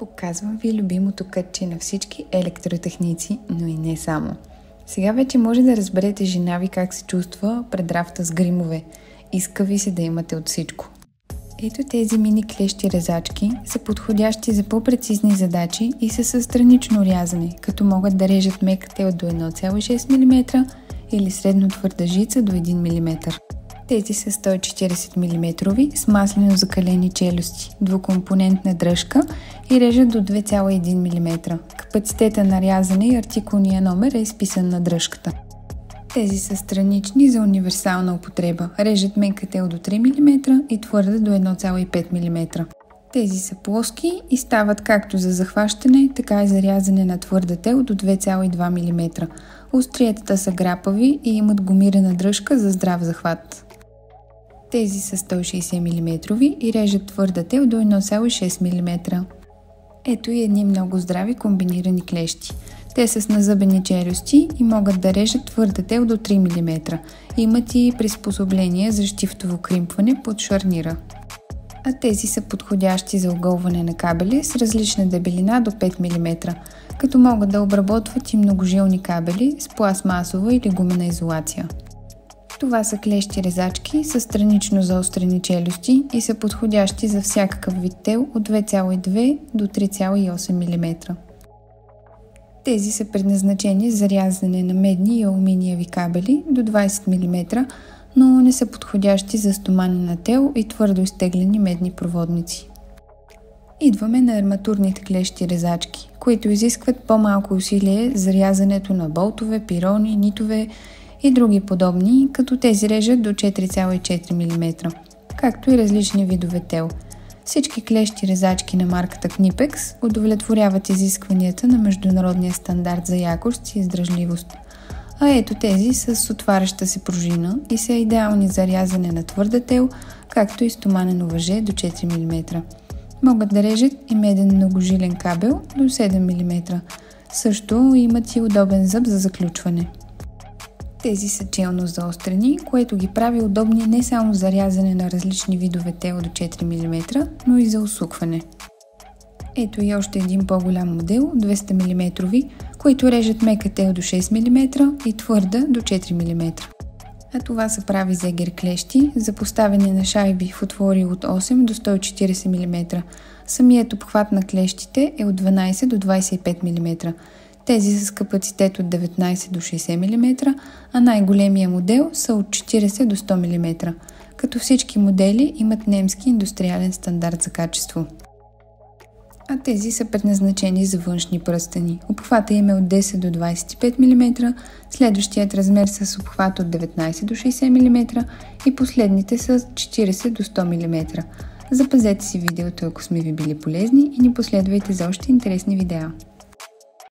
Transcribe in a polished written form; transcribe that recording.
Показвам ви любимото кътче на всички електротехници, но и не само. Сега вече може да разберете жена ви как се чувства пред рафта с гримове. Иска ви се да имате от всичко. Ето тези мини клещи резачки са подходящи за по-прецизни задачи и са със странично рязане, като могат да режат мек тел до 1,6 мм или средно твърда жица до 1 мм. Тези са 140 мм с маслено закалени челюсти, двукомпонентна дръжка и режат до 2,1 мм. Капацитета на рязане и артикулния номер е изписан на дръжката. Тези са странични за универсална употреба. Режат мека тел до 3 мм и твърда до 1,5 мм. Тези са плоски и стават както за захващане, така и за рязане на твърда тел до 2,2 мм. Остриетата са грапави и имат гумирана дръжка за здрав захват. Тези са 160 мм и режат твърда тел до 1,6 мм. Ето и едни много здрави комбинирани клещи. Те са с назъбени челюсти и могат да режат твърда тел до 3 мм. Имат и приспособление за щифтово кримпване под шарнира. А тези са подходящи за оголване на кабели с различна дебелина до 5 мм, като могат да обработват и многожилни кабели с пластмасова или гумена изолация. Това са клещи резачки с странично заострени челюсти и са подходящи за всякакъв вид тел от 2,2 до 3,8 мм. Тези са предназначени за рязане на медни и алуминиеви кабели до 20 мм, но не са подходящи за стоманена тел и твърдо изтеглени медни проводници. Идваме на арматурните клещи резачки, които изискват по-малко усилие за рязането на болтове, пирони, нитове и други подобни, като тези режат до 4,4 мм, както и различни видове тел. Всички клещи резачки на марката Knipex удовлетворяват изискванията на международния стандарт за якост и издръжливост. А ето тези с отваряща се пружина и са идеални за рязане на твърда тел, както и стоманено въже до 4 мм. Могат да режат и меден многожилен кабел до 7 мм. Също имат и удобен зъб за заключване. Тези са челно заострени, което ги прави удобни не само за рязане на различни видове тел до 4 мм, но и за усукване. Ето и още един по-голям модел, 200 мм, които режат мека тел до 6 мм и твърда до 4 мм. А това са прави зегер клещи за поставяне на шайби в отвори от 8 до 140 мм. Самият обхват на клещите е от 12 до 25 мм. Тези са с капацитет от 19 до 60 мм, а най-големия модел са от 40 до 100 мм, като всички модели имат немски индустриален стандарт за качество. А тези са предназначени за външни пръстени. Обхвата им е от 10 до 25 мм, следващият размер с обхват от 19 до 60 мм и последните са 40 до 100 мм. Запазете си видеото, ако сме ви били полезни, и ни последвайте за още интересни видеа.